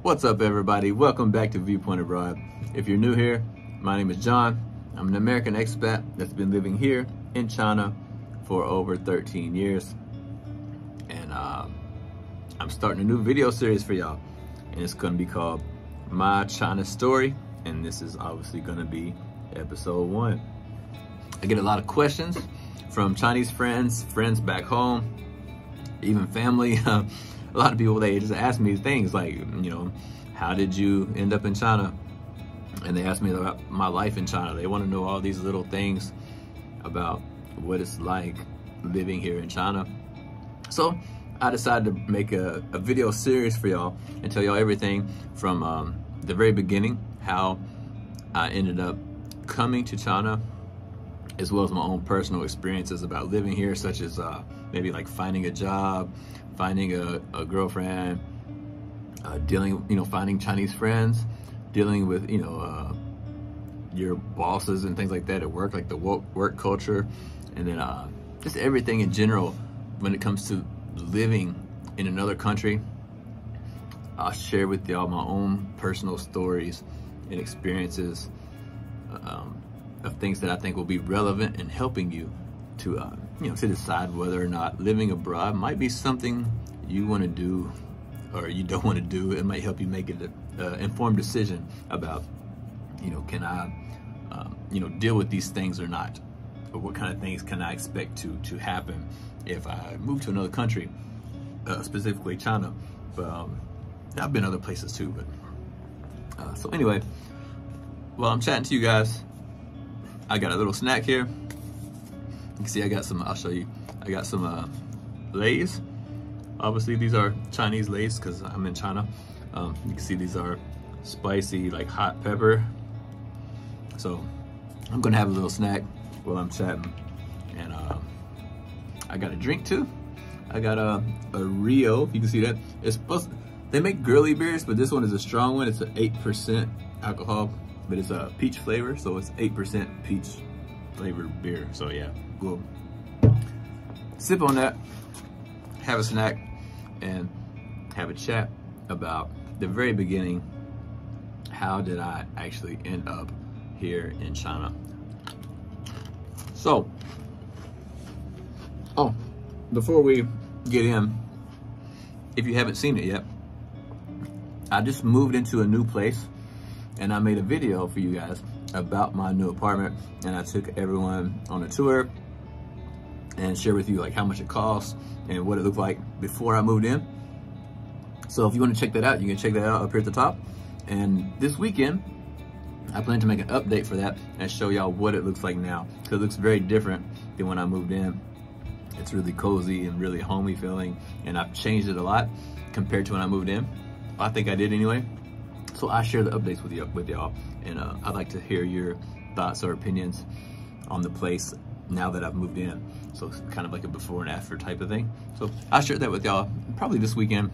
What's up, everybody? Welcome back to Viewpoint Abroad. If you're new here, my name is John. I'm an American expat that's been living here in China for over 13 years. And I'm starting a new video series for y'all. And it's going to be called My China Story. And this is obviously going to be episode 1. I get a lot of questions from Chinese friends back home, even family. A lot of people, they just ask me things like, you know, how did you end up in China? And they ask me about my life in China. They want to know all these little things about what it's like living here in China. So I decided to make a video series for y'all and tell y'all everything from the very beginning, how I ended up coming to China, as well as my own personal experiences about living here, such as maybe like finding a job, finding a girlfriend, finding Chinese friends, dealing with, your bosses and things like that at work, like the work culture, and then just everything in general when it comes to living in another country. I'll share with y'all my own personal stories and experiences of things that I think will be relevant in helping you to to decide whether or not living abroad might be something you want to do or you don't want to do. It might help you make an informed decision about, can I, deal with these things or not, or what kind of things can I expect to happen if I move to another country, specifically China. But I've been other places too. But so anyway, while I'm chatting to you guys, I got a little snack here. You can see I got some, I'll show you. I got some Lays. Obviously these are Chinese Lays because I'm in China. You can see these are spicy, like hot pepper. So I'm gonna have a little snack while I'm chatting. And I got a drink too. I got a Rio, if you can see that. It's supposed to, they make girly beers, but this one is a strong one. It's an 8% alcohol, but it's a peach flavor. So it's 8% peach flavored beer. So yeah, we'll sip on that, have a snack, and have a chat about the very beginning. How did I actually end up here in China? So, before we get in, if you haven't seen it yet, I just moved into a new place and I made a video for you guys about my new apartment, and I took everyone on a tour and share with you like how much it costs and what it looked like before I moved in. So if you want to check that out, you can check that out up here at the top. And this weekend, I plan to make an update for that and show y'all what it looks like now, because it looks very different than when I moved in. It's really cozy and really homey feeling, and I've changed it a lot compared to when I moved in. I think I did anyway. So I share the updates with y'all, and I'd like to hear your thoughts or opinions on the place now that I've moved in. So it's kind of like a before and after type of thing. So I'll share that with y'all probably this weekend,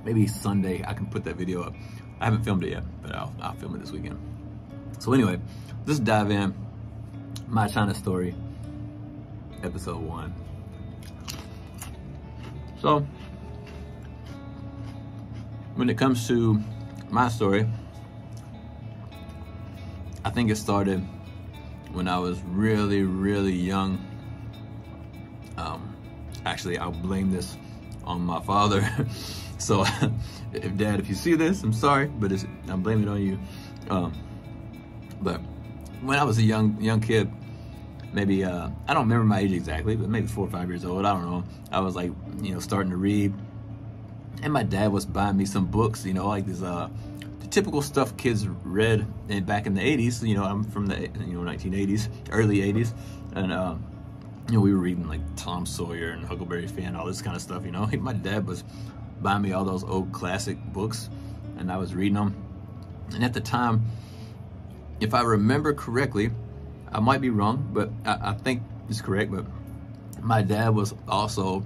maybe Sunday. I can put that video up. I haven't filmed it yet, but I'll film it this weekend. So anyway, let's dive in. My China Story, episode 1. So when it comes to my story, I think it started when I was really, really young. Actually, I'll blame this on my father. So Dad, if you see this, I'm sorry, but I'm blaming it on you. But when I was a young kid, maybe, I don't remember my age exactly, but maybe 4 or 5 years old, I don't know. I was like, starting to read. And my dad was buying me some books, like this, the typical stuff kids read back in the 80s. I'm from the 1980s, early 80s. And, we were reading like Tom Sawyer and Huckleberry Finn, all this kind of stuff, My dad was buying me all those old classic books, and I was reading them. And at the time, if I remember correctly, I might be wrong, but I think it's correct, but my dad was also,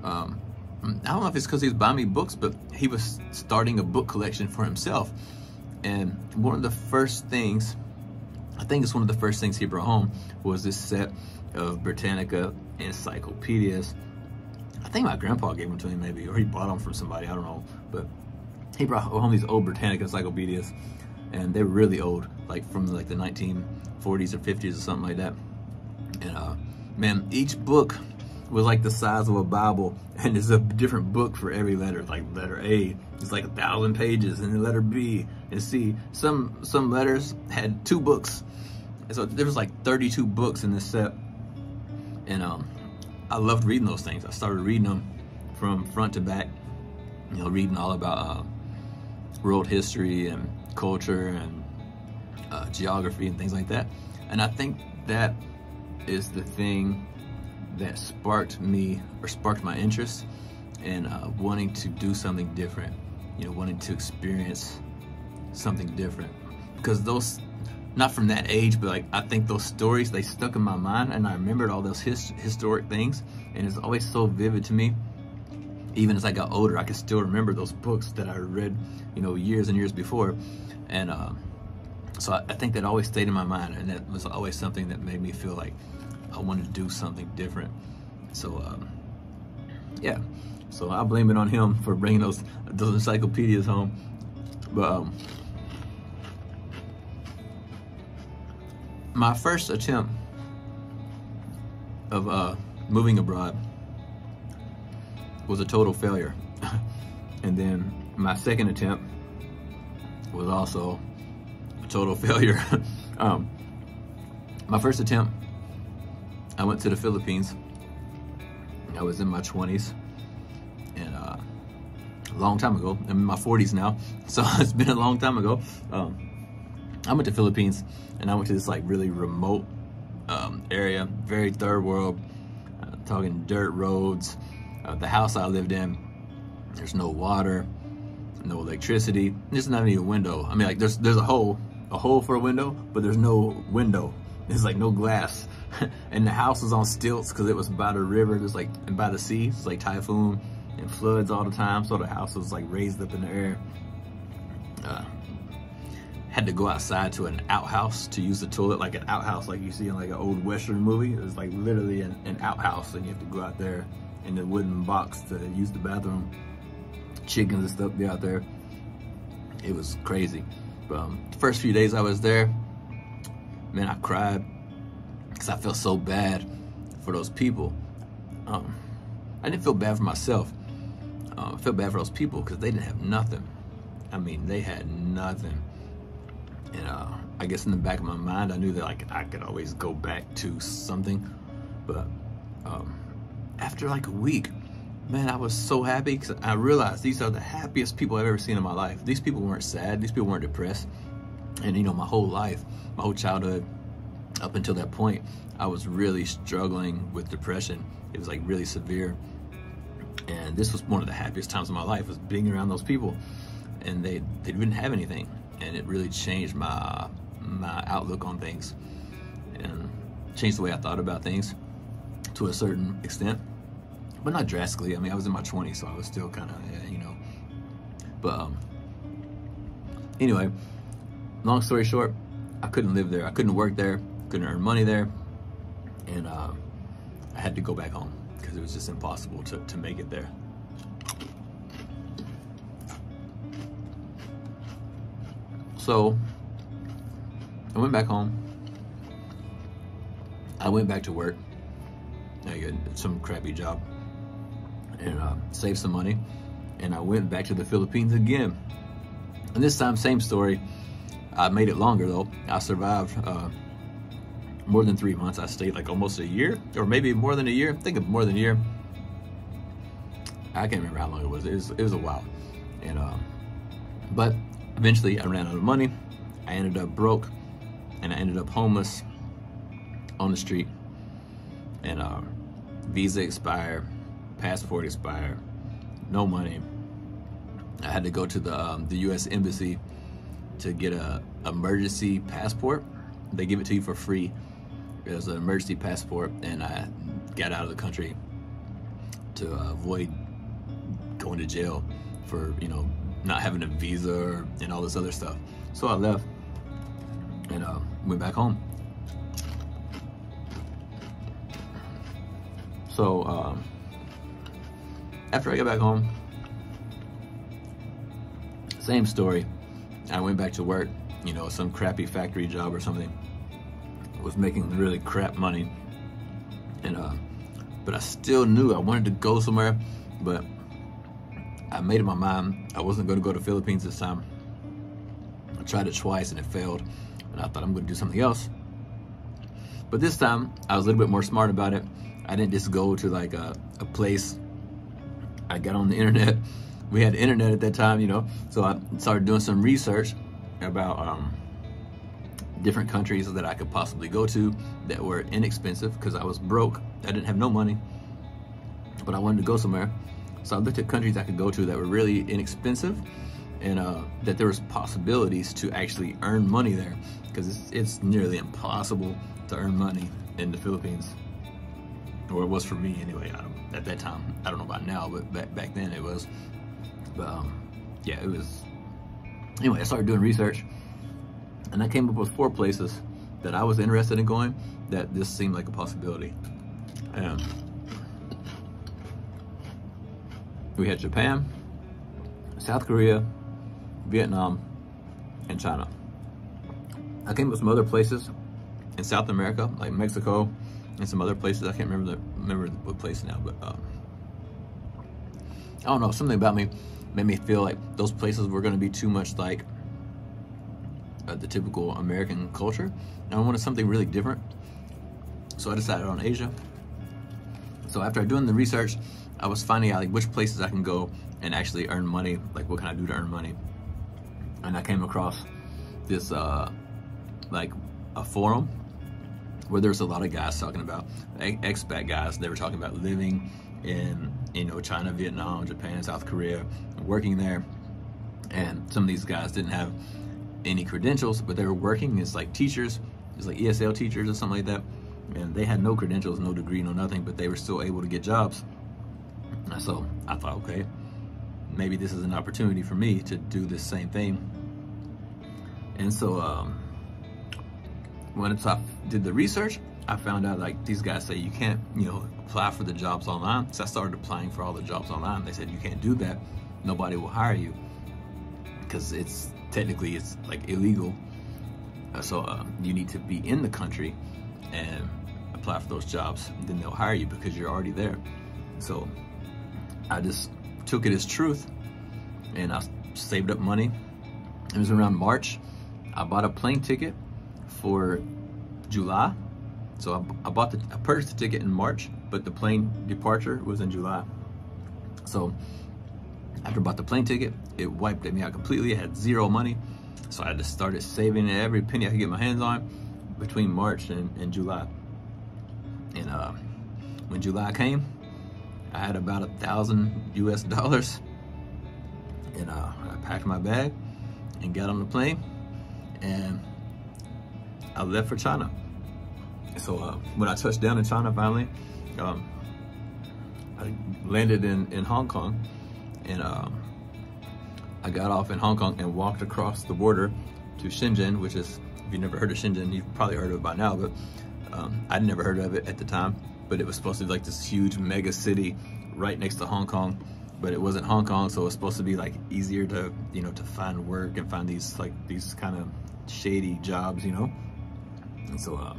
I don't know if it's because he was buying me books, but he was starting a book collection for himself. And one of the first things, I think it's one of the first things he brought home, was this set of Britannica encyclopedias. I think my grandpa gave them to me maybe, or he bought them from somebody, I don't know. But he brought home these old Britannica encyclopedias, and they were really old, like from like the 1940s or 50s or something like that. And man, each book was like the size of a Bible, and it's a different book for every letter. Like letter A is like 1,000 pages, and the letter B and C. Some letters had 2 books, and so there was like 32 books in this set. And I loved reading those things. I started reading them from front to back, you know, reading all about world history and culture and geography and things like that. And I think that is the thing that sparked my interest in wanting to do something different, you know, wanting to experience something different. Because those, not from that age, but like I think those stories, they stuck in my mind, and I remembered all those historic things, and it's always so vivid to me. Even as I got older, I can still remember those books that I read, you know, years and years before. And so I think that always stayed in my mind, and that was always something that made me feel like I wanted to do something different. So yeah, so I blame it on him for bringing those encyclopedias home. But my first attempt of moving abroad was a total failure. And then my second attempt was also a total failure. My first attempt, I went to the Philippines. I was in my 20s, and a long time ago. I'm in my 40s now, so it's been a long time ago. I went to Philippines, and I went to this like really remote area, very third world, talking dirt roads. The house I lived in, there's no water, no electricity. There's not even a window. I mean, like there's a hole for a window, but there's no window. There's like no glass. And the house was on stilts because it was by the river, just like, and by the sea. It's like typhoon and floods all the time, so the house was like raised up in the air. Had to go outside to an outhouse to use the toilet, like an outhouse like you see in like an old Western movie. It was like literally an outhouse, and you have to go out there in the wooden box to use the bathroom. Chickens and stuff be out there. It was crazy. But the first few days I was there, man, I cried because I felt so bad for those people. I didn't feel bad for myself. I felt bad for those people because they didn't have nothing. I mean, they had nothing. And I guess in the back of my mind, I knew that like I could always go back to something. But after like a week, man, I was so happy because I realized these are the happiest people I've ever seen in my life. These people weren't sad. These people weren't depressed. And you know, my whole life, my whole childhood, up until that point, I was really struggling with depression. It was like really severe. And this was one of the happiest times of my life, was being around those people. And they didn't have anything. And it really changed my outlook on things, and changed the way I thought about things to a certain extent, but not drastically. I mean, I was in my 20s, so I was still kind of, you know. But anyway, long story short, I couldn't live there. I couldn't work there. Couldn't earn money there. And I had to go back home because it was just impossible to make it there. So I went back home. I went back to work. I got some crappy job and saved some money. And I went back to the Philippines again. And this time, same story. I made it longer though. I survived more than 3 months. I stayed like almost a year, or maybe more than a year. I think of more than a year. I can't remember how long it was. It was a while. And but eventually I ran out of money. I ended up broke, and I ended up homeless on the street. And visa expired, passport expired, no money. I had to go to the U.S. Embassy to get a emergency passport. They give it to you for free. It was an emergency passport, and I got out of the country to avoid going to jail for, you know, not having a visa and all this other stuff. So I left and went back home. So after I got back home, Same story. I went back to work, you know, some crappy factory job or something. Was making really crap money, and but I still knew I wanted to go somewhere, but I made up my mind I wasn't going to go to the Philippines this time. I tried it twice and it failed, and I thought I'm going to do something else. But this time I was a little bit more smart about it. I didn't just go to like a place. I got on the internet. We had the internet at that time, you know, so I started doing some research about different countries that I could possibly go to that were inexpensive, because I was broke. I didn't have no money, but I wanted to go somewhere. So I looked at countries I could go to that were really inexpensive, and that there was possibilities to actually earn money there, because it's nearly impossible to earn money in the Philippines, or it was for me anyway. At that time, I don't know about now, but back then it was. But yeah, it was. Anyway, I started doing research, and I came up with 4 places that I was interested in going that this seemed like a possibility. We had Japan, South Korea, Vietnam, and China. I came up with some other places in South America, like Mexico, and some other places. I can't remember what place now, but I don't know, something about me made me feel like those places were going to be too much like the typical American culture, and I wanted something really different. So I decided on Asia. So after doing the research, I was finding out like which places I can go and actually earn money, like what can I do to earn money. And I came across this like a forum where there's a lot of guys talking about, expat guys. They were talking about living in, you know, China, Vietnam, Japan, South Korea, working there. And some of these guys didn't have any credentials, but they were working as like teachers, as like ESL teachers or something like that. And they had no credentials, no degree, no nothing, but they were still able to get jobs. And so I thought, okay, maybe this is an opportunity for me to do this same thing. And so when I did the research, I found out like these guys say you can't, you know, apply for the jobs online. So I started applying for all the jobs online. They said you can't do that. Nobody will hire you because it's technically it's like illegal. So you need to be in the country and apply for those jobs. Then they'll hire you because you're already there. So I just took it as truth, and I saved up money. It was around March. I bought a plane ticket for July. So I purchased the ticket in March, but the plane departure was in July. So after I bought the plane ticket, it wiped me out completely. I had zero money. So I just started saving every penny I could get my hands on between March and July. And when July came, I had about $1,000 US. And I packed my bag and got on the plane, and I left for China. So when I touched down in China finally, I landed in Hong Kong, and I got off in Hong Kong and walked across the border to Shenzhen, which is, if you've never heard of Shenzhen, you've probably heard of it by now, but I'd never heard of it at the time. But it was supposed to be like this huge mega city right next to Hong Kong, but it wasn't Hong Kong, so it was supposed to be like easier to, you know, to find work and find these kind of shady jobs, you know. And so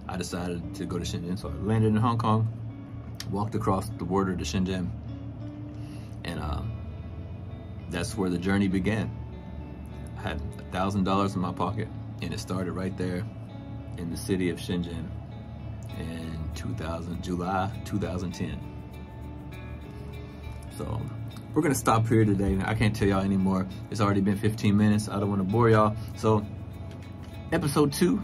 I decided to go to Shenzhen. So I landed in Hong Kong, walked across the border to Shenzhen, and that's where the journey began. I had $1,000 in my pocket, and it started right there in the city of Shenzhen in July 2010. So we're gonna stop here today. I can't tell y'all anymore. It's already been 15 minutes. I don't want to bore y'all. So episode 2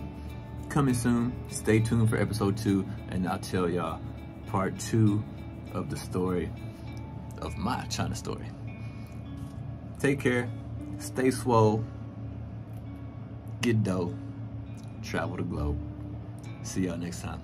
coming soon. Stay tuned for episode 2, and I'll tell y'all part 2 of the story of my China story. Take care, stay swole, get dough, travel the globe. See y'all next time.